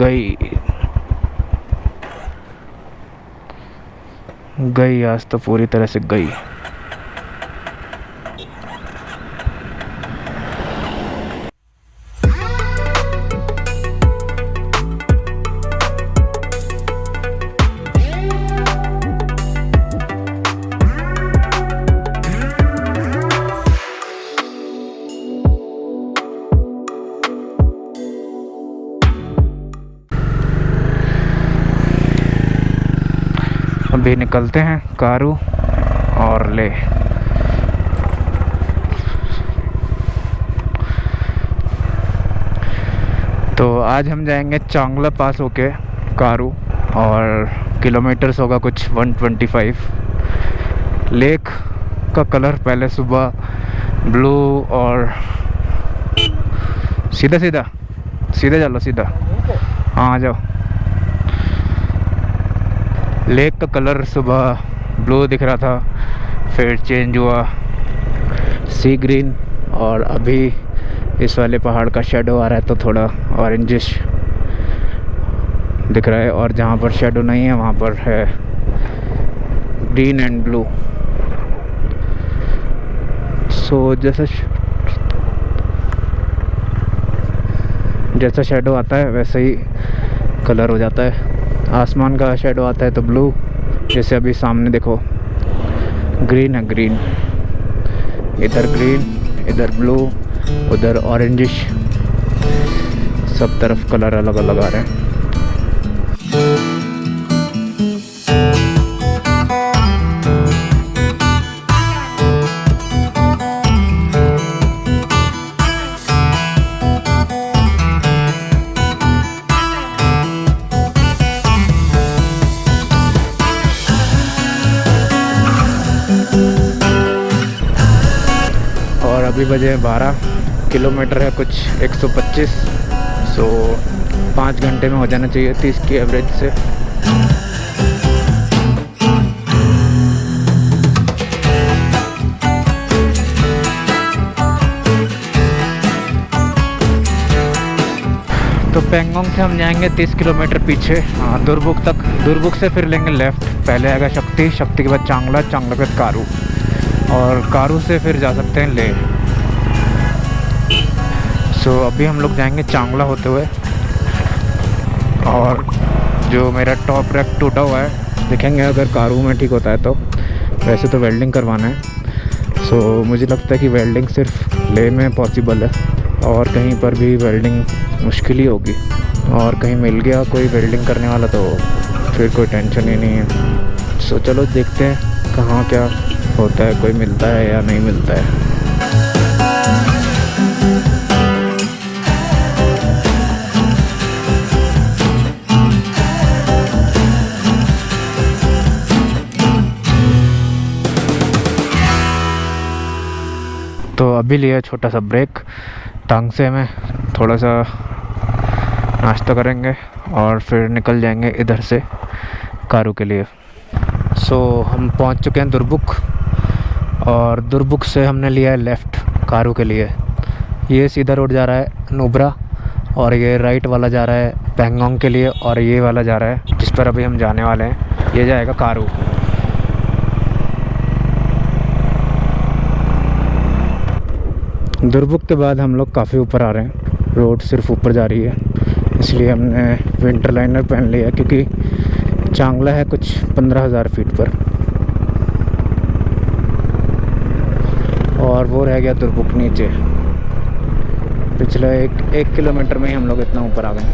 गई आज तो पूरी तरह से गई। अभी निकलते हैं कारू और ले। तो आज हम जाएंगे चांगला पास होके कारू, और किलोमीटर्स होगा कुछ 125। लेक का कलर पहले सुबह ब्लू और सीधा चलो सीधा, हाँ आ जाओ। लेक का कलर सुबह ब्लू दिख रहा था, फिर चेंज हुआ सी ग्रीन, और अभी इस वाले पहाड़ का शेडो आ रहा है तो थोड़ा ऑरेंजिश दिख रहा है, और जहाँ पर शेडो नहीं है वहाँ पर है ग्रीन एंड ब्लू। सो जैसा शेडो आता है वैसे ही कलर हो जाता है। आसमान का शेडो आता है तो ब्लू, जैसे अभी सामने देखो ग्रीन है, ग्रीन इधर, ग्रीन इधर ब्लू, उधर ऑरेंजिश, सब तरफ कलर अलग अलग आ रहे हैं। अभी बजे 12 किलोमीटर है कुछ 125। सो 5 घंटे में हो जाना चाहिए 30 की एवरेज से। तो पेंगोंग से हम जाएंगे 30 किलोमीटर पीछे, दुरबुक तक। दुरबुक से फिर लेंगे लेफ़्ट, पहले आएगा शक्ति, शक्ति के बाद चांगला, चांगला के बाद कारू, और कारू से फिर जा सकते हैं ले। सो अभी हम लोग जाएंगे चांगला होते हुए, और जो मेरा टॉप रैक टूटा हुआ है देखेंगे अगर कारू में ठीक होता है तो। वैसे तो वेल्डिंग करवाना है, सो मुझे लगता है कि वेल्डिंग सिर्फ ले में पॉसिबल है, और कहीं पर भी वेल्डिंग मुश्किल ही होगी। और कहीं मिल गया कोई वेल्डिंग करने वाला तो फिर कोई टेंशन ही नहीं है। सो चलो देखते हैं कहाँ क्या होता है, कोई मिलता है या नहीं मिलता है। तो अभी लिया छोटा सा ब्रेक टांगसे में, थोड़ा सा नाश्ता करेंगे और फिर निकल जाएंगे इधर से कारू के लिए। सो हम पहुंच चुके हैं दुरबुक, और दुरबुक से हमने लिया है लेफ़्ट कारू के लिए। ये सीधा रोड जा रहा है नुब्रा, और ये राइट वाला जा रहा है पेंगोंग के लिए, और ये वाला जा रहा है जिस पर अभी हम जाने वाले हैं, ये जाएगा कारू। दुरबुक के बाद हम लोग काफ़ी ऊपर आ रहे हैं, रोड सिर्फ ऊपर जा रही है, इसलिए हमने विंटर लाइनर पहन लिया, क्योंकि चांगला है कुछ 15,000 फीट पर, और वो रह गया दुरबुक नीचे। पिछला एक किलोमीटर में ही हम लोग इतना ऊपर आ गए।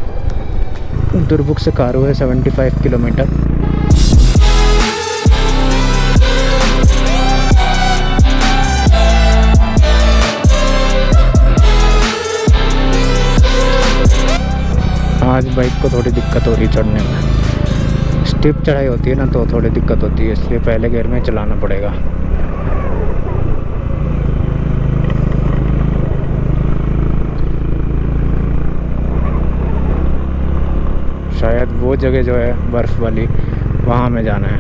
दुरबुक से कारू है 75 किलोमीटर। आज बाइक को थोड़ी दिक्कत हो रही चढ़ने में, स्टीप चढ़ाई होती है ना तो थोड़ी दिक्कत होती है, इसलिए पहले गियर में चलाना पड़ेगा। शायद वो जगह जो है बर्फ़ वाली, वहाँ हमें जाना है।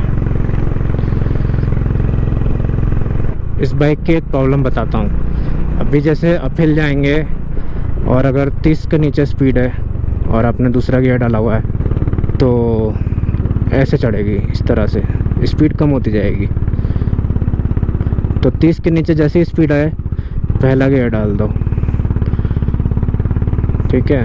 इस बाइक की एक प्रॉब्लम बताता हूँ। अभी जैसे अपहिल जाएंगे और अगर 30 के नीचे स्पीड है और आपने दूसरा गियर डाला हुआ है तो ऐसे चढ़ेगी, इस तरह से स्पीड कम होती जाएगी। तो 30 के नीचे जैसी स्पीड आए पहला गियर डाल दो, ठीक है।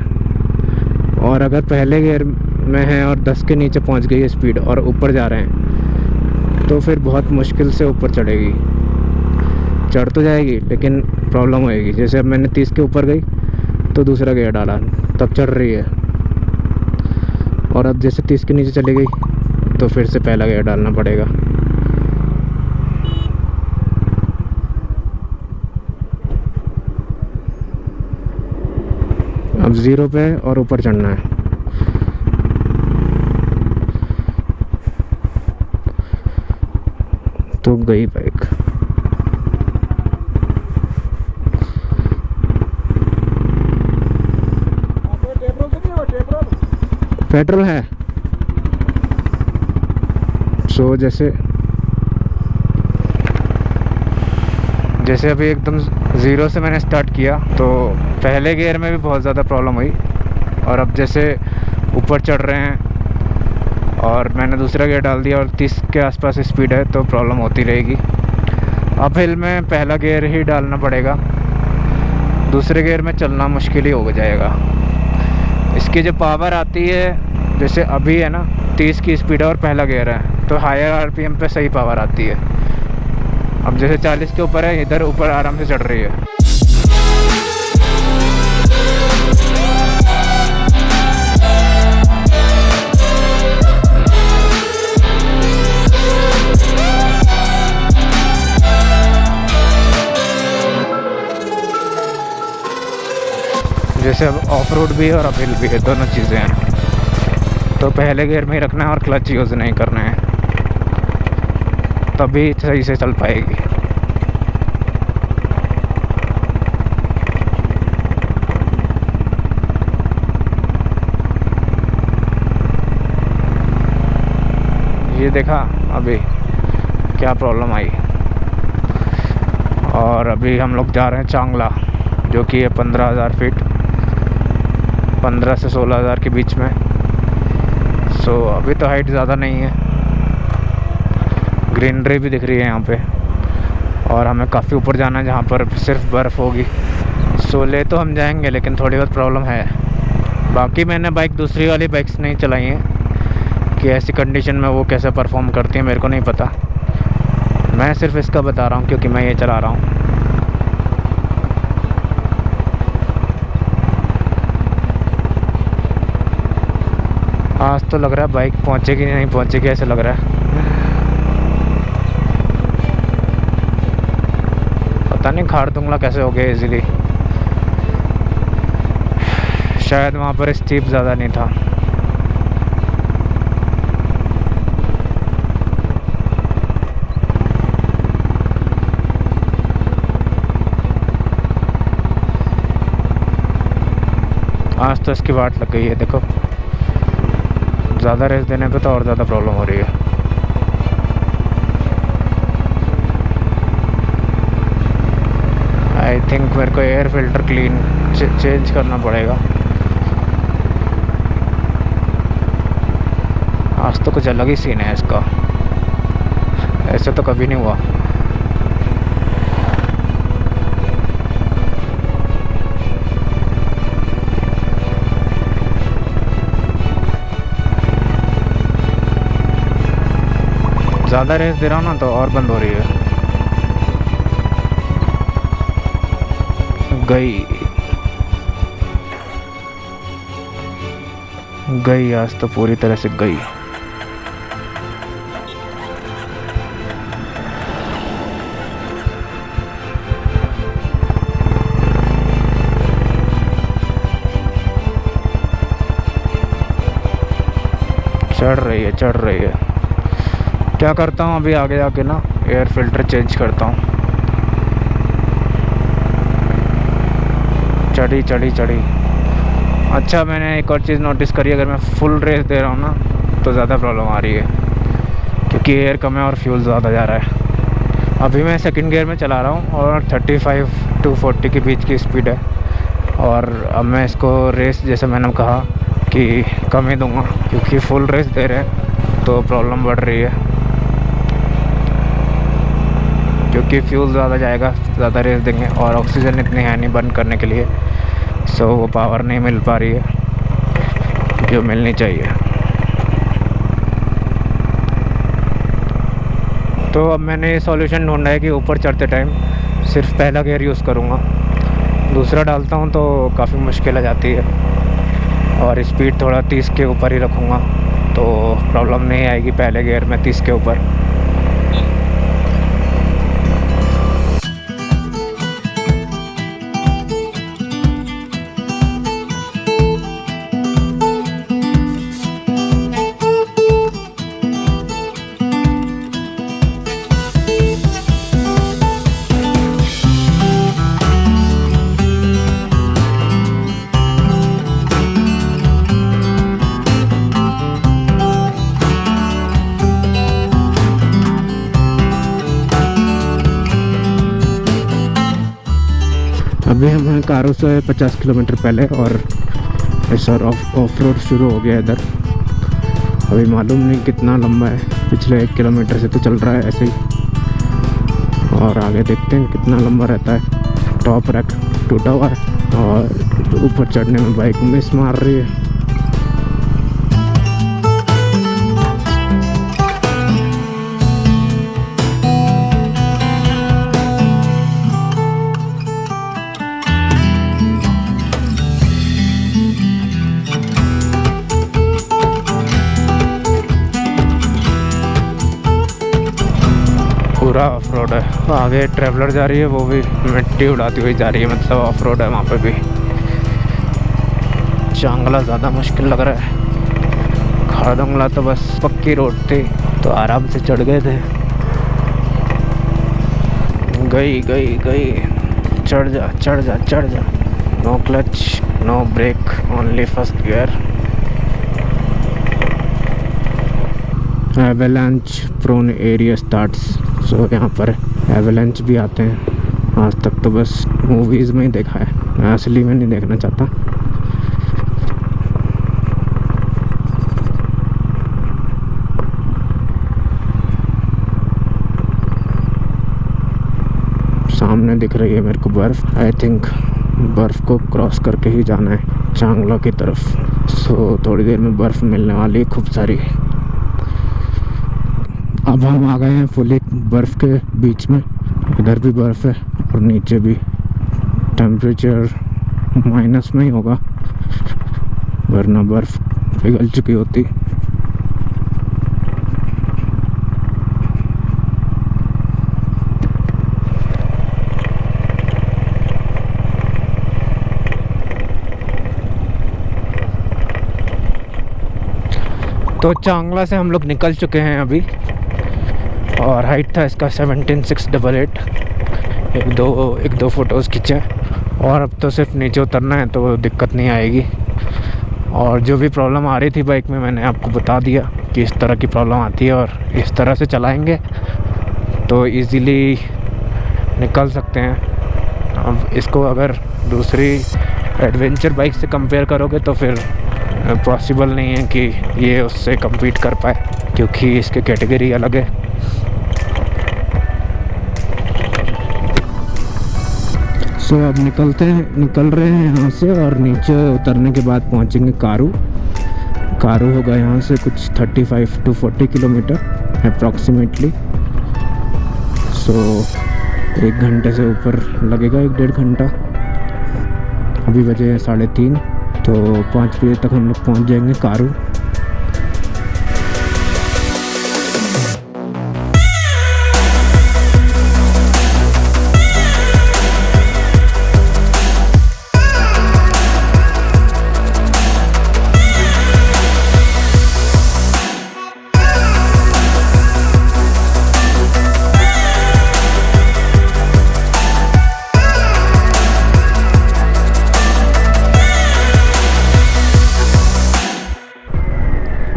और अगर पहले गियर में है और 10 के नीचे पहुंच गई है स्पीड और ऊपर जा रहे हैं तो फिर बहुत मुश्किल से ऊपर चढ़ेगी। चढ़ तो जाएगी लेकिन प्रॉब्लम होएगी। जैसे अब मैंने 30 के ऊपर गई तो दूसरा गियर डाला तब चढ़ रही है, और अब जैसे 30 के नीचे चली गई तो फिर से पहला गियर डालना पड़ेगा। अब 0 पे और ऊपर चढ़ना है। तो गई बाइक। पेट्रोल है। सो जैसे अभी एकदम 0 से मैंने स्टार्ट किया तो पहले गियर में भी बहुत ज़्यादा प्रॉब्लम हुई, और अब जैसे ऊपर चढ़ रहे हैं और मैंने दूसरा गियर डाल दिया और 30 के आसपास स्पीड है तो प्रॉब्लम होती रहेगी। अब हिल में पहला गियर ही डालना पड़ेगा, दूसरे गियर में चलना मुश्किल ही हो जाएगा। इसकी जो पावर आती है, जैसे अभी है ना 30 की स्पीड है और पहला गियर है तो हायर आरपीएम पे सही पावर आती है। अब जैसे 40 के ऊपर है, इधर ऊपर आराम से चढ़ रही है। जैसे अब ऑफ रोड भी है और अपहिल भी है, दोनों चीज़ें हैं। तो पहले गियर में ही रखना है और क्लच यूज़ नहीं करना है, तभी सही से चल पाएगी। ये देखा अभी क्या प्रॉब्लम आई। और अभी हम लोग जा रहे हैं चांगला, जो कि है 15,000 फीट, 15 से 16,000 के बीच में। सो अभी तो हाइट ज़्यादा नहीं है, ग्रीनरी भी दिख रही है यहाँ पे, और हमें काफ़ी ऊपर जाना है जहाँ पर सिर्फ बर्फ़ होगी। सो ले तो हम जाएंगे लेकिन थोड़ी बहुत प्रॉब्लम है। बाकी मैंने बाइक दूसरी वाली बाइक्स नहीं चलाई हैं कि ऐसी कंडीशन में वो कैसे परफॉर्म करती है, मेरे को नहीं पता। मैं सिर्फ इसका बता रहा हूँ क्योंकि मैं ये चला रहा हूँ। आज तो लग रहा है बाइक पहुँचेगी नहीं पहुँचेगी ऐसा लग रहा है। पता नहीं खारदुंगला कैसे हो गया इजीली, शायद वहाँ पर स्टीप ज़्यादा नहीं था। आज तो इसकी वाट लग गई है। देखो ज़्यादा रेस देने पे तो और ज़्यादा प्रॉब्लम हो रही है। आई थिंक मेरे को एयर फिल्टर क्लीन चेंज करना पड़ेगा। आज तो कुछ अलग ही सीन है इसका, ऐसे तो कभी नहीं हुआ। ज़्यादा रेस दे रहा हूँ ना तो और बंद हो रही है। गई आज तो पूरी तरह से गई। चढ़ रही है। क्या करता हूँ अभी आगे जाके ना, एयर फिल्टर चेंज करता हूँ। चढ़ी। अच्छा मैंने एक और चीज़ नोटिस करी, अगर मैं फुल रेस दे रहा हूँ ना तो ज़्यादा प्रॉब्लम आ रही है क्योंकि एयर कम है और फ्यूल ज़्यादा जा रहा है। अभी मैं सेकंड गियर में चला रहा हूँ और 35 to 40 के बीच की स्पीड है। और अब मैं इसको रेस, जैसे मैंने कहा कि कम ही दूंगा, क्योंकि फुल रेस दे रहे हैं तो प्रॉब्लम बढ़ रही है, क्योंकि फ्यूल ज़्यादा जाएगा, ज़्यादा रेस देंगे और ऑक्सीजन इतनी है नहीं बर्न करने के लिए, सो वो पावर नहीं मिल पा रही है जो मिलनी चाहिए। तो अब मैंने ये सॉल्यूशन ढूंढा है कि ऊपर चढ़ते टाइम सिर्फ पहला गियर यूज़ करूँगा, दूसरा डालता हूँ तो काफ़ी मुश्किल आ जाती है, और स्पीड थोड़ा 30 के ऊपर ही रखूँगा तो प्रॉब्लम नहीं आएगी पहले गियर में 30 के ऊपर। अभी हम हैं कारू से 50 किलोमीटर पहले और सर ऑफ रोड शुरू हो गया इधर। अभी मालूम नहीं कितना लंबा है, पिछले 1 किलोमीटर से तो चल रहा है ऐसे ही, और आगे देखते हैं कितना लंबा रहता है। टॉप रैक टूटा हुआ है और ऊपर चढ़ने में बाइक मिस मार रही है। पूरा ऑफ रोड है, आगे ट्रैवलर जा रही है, वो भी मिट्टी उड़ाती हुई जा रही है, मतलब ऑफ रोड है वहाँ पे भी। चांगला ज़्यादा मुश्किल लग रहा है, खारदंगला तो बस पक्की रोड थी तो आराम से चढ़ गए थे। गई गई गई, चढ़ जा चढ़ जा चढ़ जा। No clutch no brake, only first gear. Avalanche prone area starts, so यहाँ पर एवेलांच भी आते हैं। आज तक तो बस मूवीज़ में ही देखा है, मैं असली में नहीं देखना चाहता। सामने दिख रही है मेरे को बर्फ़, आई थिंक बर्फ़ को क्रॉस करके ही जाना है चांगला की तरफ। सो थोड़ी देर में बर्फ़ मिलने वाली है खूब सारी। अब हम आ गए हैं फुली बर्फ़ के बीच में, इधर भी बर्फ़ है और नीचे भी। टेम्परेचर माइनस में ही होगा वरना बर्फ़ पिघल चुकी होती। तो चांगला से हम लोग निकल चुके हैं अभी, और हाइट था इसका 17,688। एक दो फ़ोटोज़ खींचे, और अब तो सिर्फ नीचे उतरना है तो दिक्कत नहीं आएगी। और जो भी प्रॉब्लम आ रही थी बाइक में मैंने आपको बता दिया कि इस तरह की प्रॉब्लम आती है, और इस तरह से चलाएंगे तो इजीली निकल सकते हैं। अब इसको अगर दूसरी एडवेंचर बाइक से कंपेयर करोगे तो फिर पॉसिबल नहीं है कि ये उससे compete कर पाए, क्योंकि इसकी कैटेगरी अलग है। सो अब निकल रहे हैं यहाँ से, और नीचे उतरने के बाद पहुँचेंगे कारू होगा यहाँ से कुछ 35 to 40 किलोमीटर अप्रॉक्सीमेटली। सो 1 घंटे से ऊपर लगेगा, 1-1.5 घंटा। अभी बजे हैं 3:30, तो 5 बजे तक हम लोग पहुँच जाएंगे कारू।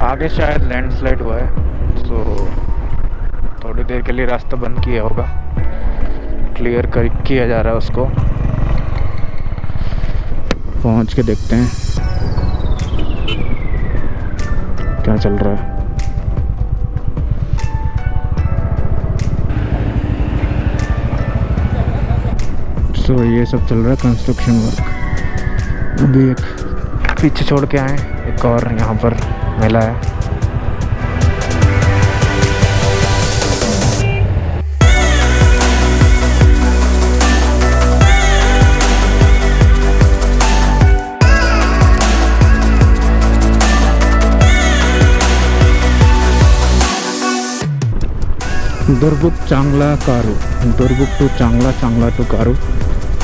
आगे शायद लैंडस्लाइड हुआ है, तो थोड़ी देर के लिए रास्ता बंद किया होगा, क्लियर किया जा रहा है उसको। पहुंच के देखते हैं। क्या चल रहा है। सो ये सब चल रहा है कंस्ट्रक्शन वर्क। अभी एक पीछे छोड़ के आए, एक और यहाँ पर मेला है। दुर्बुक चांगला कारू, दुर्बुक टू चांगला, चांगला टू कारू।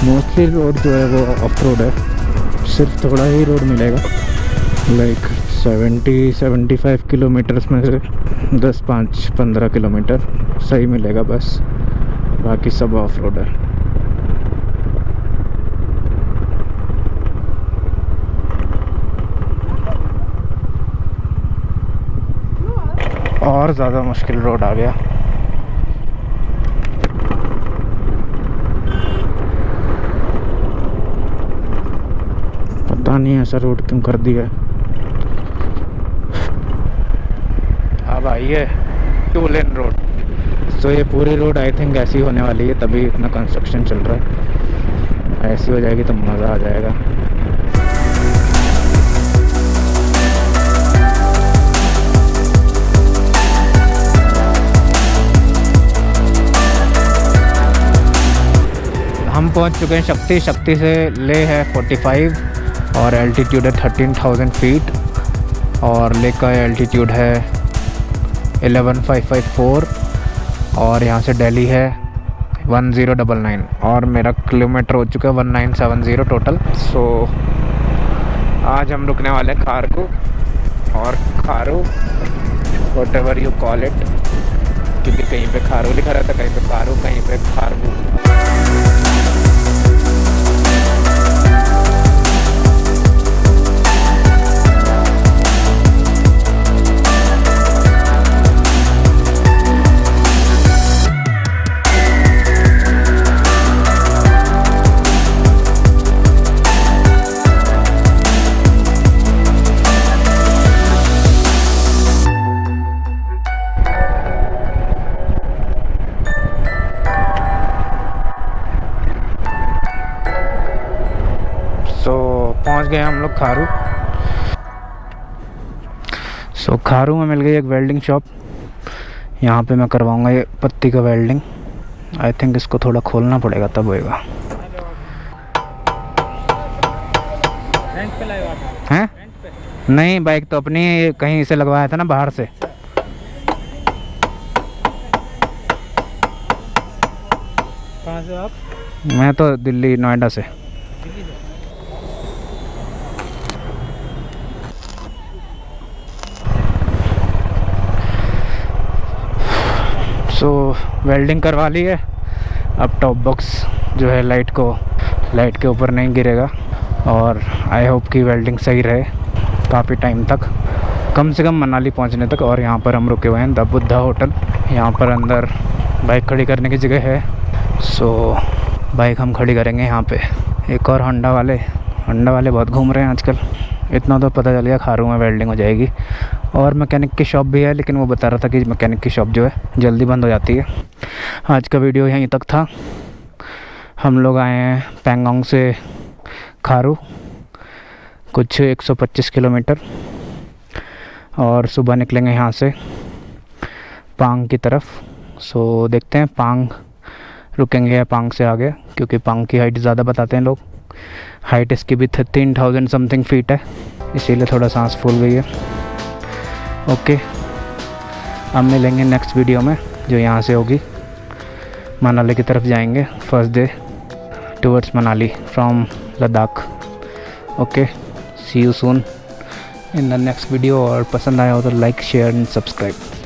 मोस्टली रोड जो है वो ऑफ रोड है, सिर्फ थोड़ा ही रोड मिलेगा, लाइक 70-75 किलोमीटर्स में से 10-15 किलोमीटर सही मिलेगा बस, बाकी सब ऑफ रोड है। और ज़्यादा मुश्किल रोड आ गया। पता नहीं ऐसा रोड क्यों कर दिया है। अब आई है 2 लेन रोड। तो ये पूरी रोड आई थिंक ऐसी होने वाली है, तभी इतना कंस्ट्रक्शन चल रहा है। ऐसी हो जाएगी तो मज़ा आ जाएगा। हम पहुंच चुके हैं शक्ति। शक्ति से ले है 45 और एल्टीट्यूड है 13,000 फीट, और ले का एल्टीट्यूड है 11,554, और यहाँ से दिल्ली है 1099, और मेरा किलोमीटर हो चुका है 1970 टोटल। सो आज हम रुकने वाले हैं खारू, और खारू व्हाटएवर यू कॉल इट, क्योंकि कहीं पे खारू लिखा रहता है, कहीं पे खारू, कहीं पे खारू। पहुंच गए हम लोग खारू। सो खारू में मिल गई एक वेल्डिंग शॉप। यहाँ पे मैं करवाऊँगा ये पत्ती का वेल्डिंग। आई थिंक इसको थोड़ा खोलना पड़ेगा तब होएगा। हैं? नहीं, बाइक तो अपनी कहीं से लगवाया था ना बाहर से। कहाँ से आप? मैं तो दिल्ली, नोएडा से। सो वेल्डिंग करवा ली है। अब टॉप बॉक्स जो है लाइट के ऊपर नहीं गिरेगा, और आई होप कि वेल्डिंग सही रहे काफ़ी टाइम तक, कम से कम मनाली पहुंचने तक। और यहाँ पर हम रुके हुए हैं द बुद्धा होटल। यहाँ पर अंदर बाइक खड़ी करने की जगह है। सो बाइक हम खड़ी करेंगे यहाँ पे। एक और होंडा वाले बहुत घूम रहे हैं आजकल। इतना तो पता चल गया खारू में वेल्डिंग हो जाएगी। और मैकेनिक की शॉप भी है, लेकिन वो बता रहा था कि मैकेनिक की शॉप जो है जल्दी बंद हो जाती है। आज का वीडियो यहीं तक था। हम लोग आए हैं पैंगोंग से खारू, कुछ 125 किलोमीटर, और सुबह निकलेंगे यहाँ से पांग की तरफ। सो देखते हैं पांग रुकेंगे या पांग से आगे, क्योंकि पांग की हाइट ज़्यादा बताते हैं लोग। हाइट इसकी भी 13,000 समथिंग फीट है, इसीलिए थोड़ा सांस फूल गई है। ओके, अब मिलेंगे नेक्स्ट वीडियो में, जो यहाँ से होगी। मनाली की तरफ जाएंगे, first day towards Manali from Ladakh. Okay, see you soon in the next video. और पसंद आया हो तो लाइक, शेयर एंड सब्सक्राइब।